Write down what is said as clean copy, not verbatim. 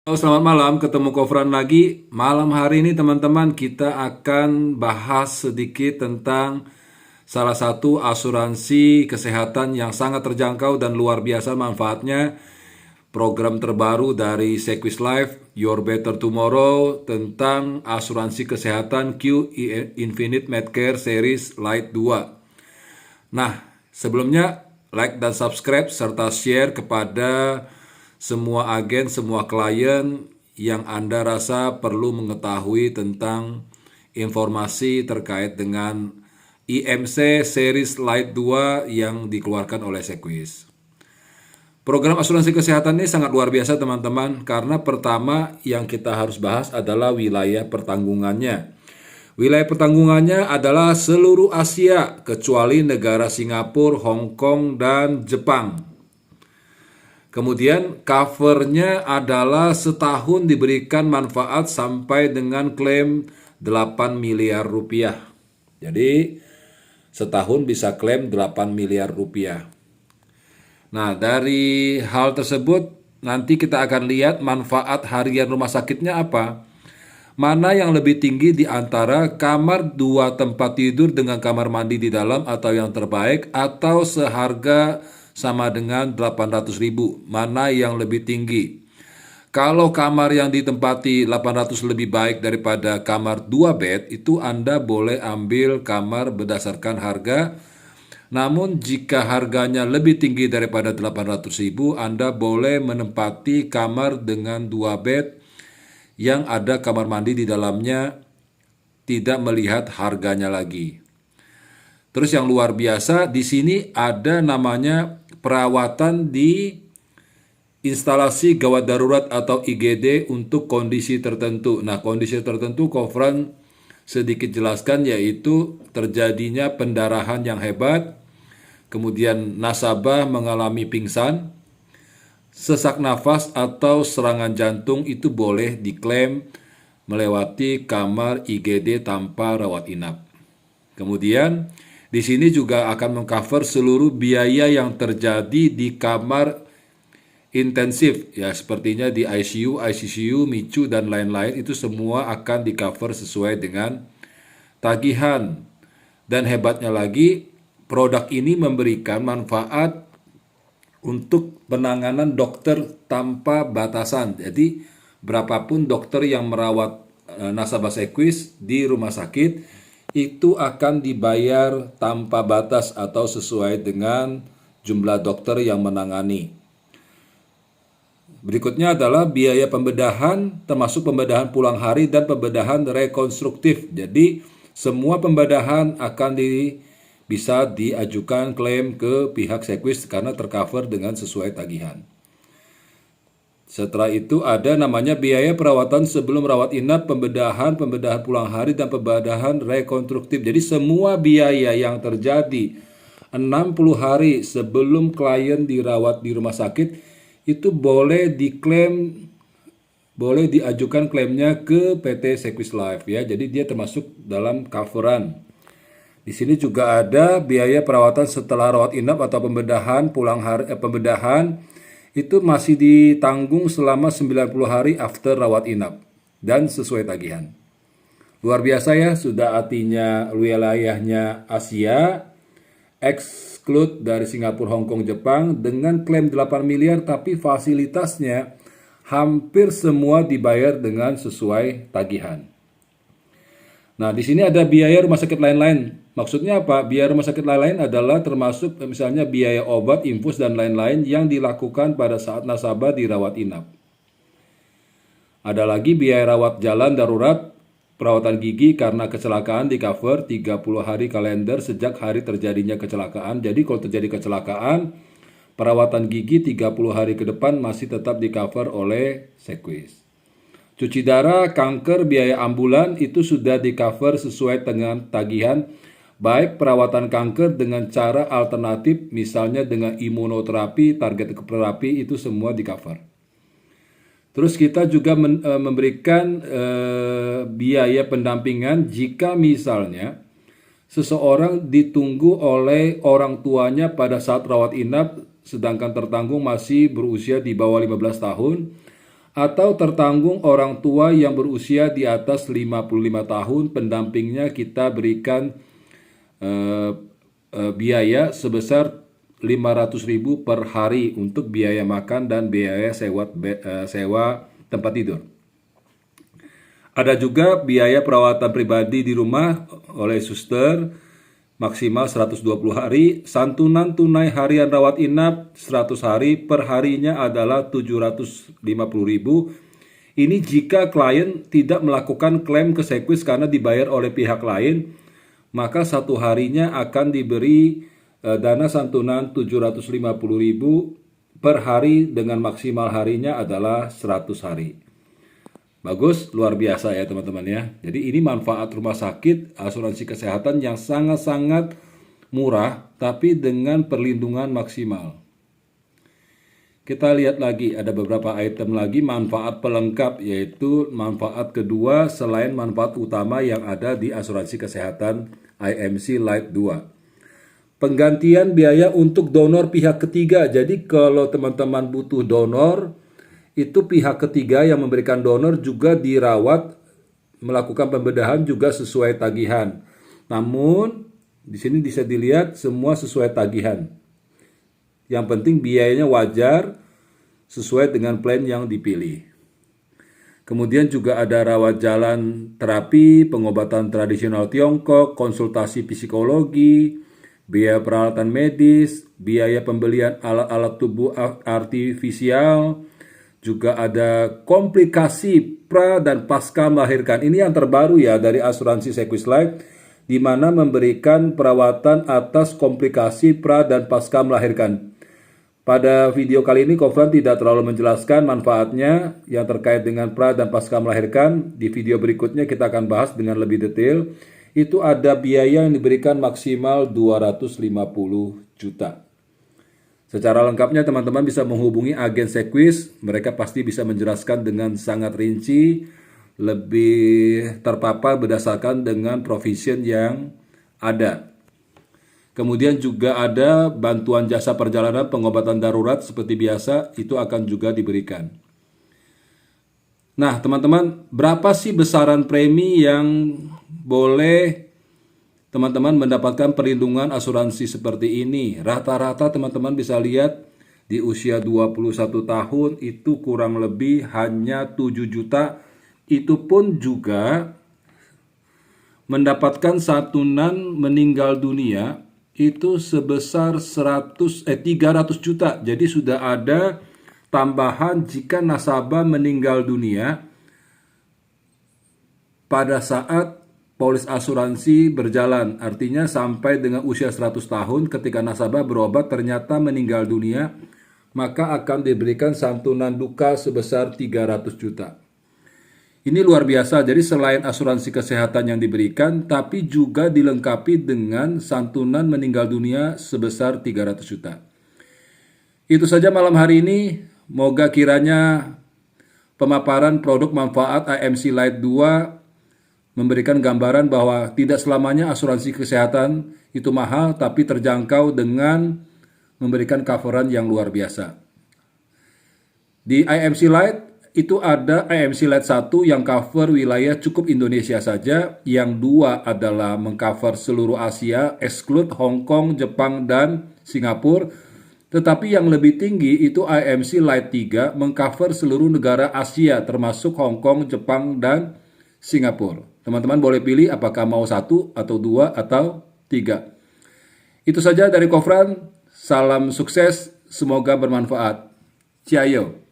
Halo, selamat malam. Ketemu Kofran lagi. Malam hari ini teman-teman kita akan bahas sedikit tentang salah satu asuransi kesehatan yang sangat terjangkau dan luar biasa manfaatnya. Program terbaru dari Sequis Life, Your Better Tomorrow, tentang asuransi kesehatan Q Infinite Medcare Series Lite 2. Nah, sebelumnya like dan subscribe serta share kepada semua agen, semua klien yang Anda rasa perlu mengetahui tentang informasi terkait dengan IMC Series Lite 2 yang dikeluarkan oleh Sequis. Program asuransi kesehatan ini sangat luar biasa teman-teman, karena pertama yang kita harus bahas adalah wilayah pertanggungannya. Wilayah pertanggungannya adalah seluruh Asia kecuali negara Singapura, Hong Kong, dan Jepang. Kemudian covernya adalah setahun diberikan manfaat sampai dengan klaim 8 miliar rupiah. Jadi setahun bisa klaim 8 miliar rupiah. Nah, dari hal tersebut nanti kita akan lihat manfaat harian rumah sakitnya apa. Mana yang lebih tinggi di antara kamar 2 tempat tidur dengan kamar mandi di dalam atau yang terbaik, atau seharga sama dengan 800.000. Mana yang lebih tinggi? Kalau kamar yang ditempati 800 lebih baik daripada kamar 2 bed, itu Anda boleh ambil kamar berdasarkan harga. Namun jika harganya lebih tinggi daripada 800.000, Anda boleh menempati kamar dengan 2 bed yang ada kamar mandi di dalamnya, tidak melihat harganya lagi. Terus yang luar biasa di sini ada namanya perawatan di instalasi gawat darurat atau IGD untuk kondisi tertentu. Nah, kondisi tertentu Kofran sedikit jelaskan, yaitu terjadinya pendarahan yang hebat, kemudian nasabah mengalami pingsan, sesak nafas atau serangan jantung, itu boleh diklaim melewati kamar IGD tanpa rawat inap. Kemudian di sini juga akan mengcover seluruh biaya yang terjadi di kamar intensif, ya sepertinya di ICU, ICCU, MICU dan lain-lain, itu semua akan di-cover sesuai dengan tagihan. Dan hebatnya lagi, produk ini memberikan manfaat untuk penanganan dokter tanpa batasan. Jadi berapapun dokter yang merawat nasabah Sequis di rumah sakit itu akan dibayar tanpa batas atau sesuai dengan jumlah dokter yang menangani. Berikutnya adalah biaya pembedahan, termasuk pembedahan pulang hari dan pembedahan rekonstruktif. Jadi semua pembedahan akan bisa diajukan klaim ke pihak Sequis karena tercover dengan sesuai tagihan. Setelah itu ada namanya biaya perawatan sebelum rawat inap, pembedahan pulang hari, dan pembedahan rekonstruktif. Jadi semua biaya yang terjadi 60 hari sebelum klien dirawat di rumah sakit itu boleh diklaim, boleh diajukan klaimnya ke PT Sequis Life, ya. Jadi dia termasuk dalam coveran. Di sini juga ada biaya perawatan setelah rawat inap atau pembedahan pulang hari, pembedahan itu masih ditanggung selama 90 hari after rawat inap dan sesuai tagihan. Luar biasa ya, sudah artinya wilayahnya Asia, exclude dari Singapura, Hong Kong, Jepang, dengan klaim 8 miliar, tapi fasilitasnya hampir semua dibayar dengan sesuai tagihan. Nah, di sini ada biaya rumah sakit lain-lain. Maksudnya apa? Biaya rumah sakit lain-lain adalah termasuk misalnya biaya obat, infus, dan lain-lain yang dilakukan pada saat nasabah dirawat inap. Ada lagi biaya rawat jalan darurat, perawatan gigi karena kecelakaan di cover 30 hari kalender sejak hari terjadinya kecelakaan. Jadi kalau terjadi kecelakaan, perawatan gigi 30 hari ke depan masih tetap di cover oleh Sequis. Cuci darah, kanker, biaya ambulan itu sudah di cover sesuai dengan tagihan, baik perawatan kanker dengan cara alternatif, misalnya dengan imunoterapi, target terapi, itu semua di cover. Terus kita juga memberikan biaya pendampingan jika misalnya seseorang ditunggu oleh orang tuanya pada saat rawat inap, sedangkan tertanggung masih berusia di bawah 15 tahun, atau tertanggung orang tua yang berusia di atas 55 tahun, pendampingnya kita berikan biaya sebesar 500.000 per hari untuk biaya makan dan biaya sewa tempat tidur. Ada juga biaya perawatan pribadi di rumah oleh suster maksimal 120 hari, santunan tunai harian rawat inap 100 hari, per harinya adalah 750.000. Ini jika klien tidak melakukan klaim ke Sekwis karena dibayar oleh pihak lain, maka satu harinya akan diberi dana santunan 750.000 per hari dengan maksimal harinya adalah 100 hari. Bagus, luar biasa ya teman-teman ya. Jadi ini manfaat rumah sakit asuransi kesehatan yang sangat-sangat murah tapi dengan perlindungan maksimal. Kita lihat lagi, ada beberapa item lagi manfaat pelengkap, yaitu manfaat kedua selain manfaat utama yang ada di asuransi kesehatan IMC Light 2. Penggantian biaya untuk donor pihak ketiga. Jadi kalau teman-teman butuh donor, itu pihak ketiga yang memberikan donor juga dirawat, melakukan pembedahan juga sesuai tagihan. Namun di sini bisa dilihat semua sesuai tagihan. Yang penting biayanya wajar sesuai dengan plan yang dipilih. Kemudian juga ada rawat jalan terapi, pengobatan tradisional Tiongkok, konsultasi psikologi, biaya peralatan medis, biaya pembelian alat-alat tubuh artifisial, juga ada komplikasi pra dan pasca melahirkan. Ini yang terbaru ya dari asuransi Sekwis Life, di mana memberikan perawatan atas komplikasi pra dan pasca melahirkan. Pada video kali ini Kofran tidak terlalu menjelaskan manfaatnya yang terkait dengan pra dan pasca melahirkan. Di video berikutnya kita akan bahas dengan lebih detail. Itu ada biaya yang diberikan maksimal 250 juta. Secara lengkapnya teman-teman bisa menghubungi agen Sekwis, mereka pasti bisa menjelaskan dengan sangat rinci, lebih terpapar berdasarkan dengan provision yang ada. Kemudian juga ada bantuan jasa perjalanan pengobatan darurat seperti biasa, itu akan juga diberikan. Nah teman-teman, berapa sih besaran premi yang boleh teman-teman mendapatkan perlindungan asuransi seperti ini? Rata-rata teman-teman bisa lihat di usia 21 tahun itu kurang lebih hanya 7 juta. Itu pun juga mendapatkan santunan meninggal dunia itu sebesar 300 juta. Jadi sudah ada tambahan jika nasabah meninggal dunia pada saat polis asuransi berjalan, artinya sampai dengan usia 100 tahun ketika nasabah berobat ternyata meninggal dunia, maka akan diberikan santunan duka sebesar 300 juta. Ini luar biasa, jadi selain asuransi kesehatan yang diberikan, tapi juga dilengkapi dengan santunan meninggal dunia sebesar 300 juta. Itu saja malam hari ini, moga kiranya pemaparan produk manfaat IMC Light 2 memberikan gambaran bahwa tidak selamanya asuransi kesehatan itu mahal, tapi terjangkau dengan memberikan coveran yang luar biasa. Di IMC Light itu ada IMC Light 1 yang cover wilayah cukup Indonesia saja, yang 2 adalah mengcover seluruh Asia, exclude Hong Kong, Jepang, dan Singapura. Tetapi yang lebih tinggi itu IMC Light 3 mengcover seluruh negara Asia termasuk Hong Kong, Jepang, dan Singapura. Teman-teman boleh pilih apakah mau 1 atau 2 atau 3. Itu saja dari Kofran. Salam sukses, semoga bermanfaat. Ciao.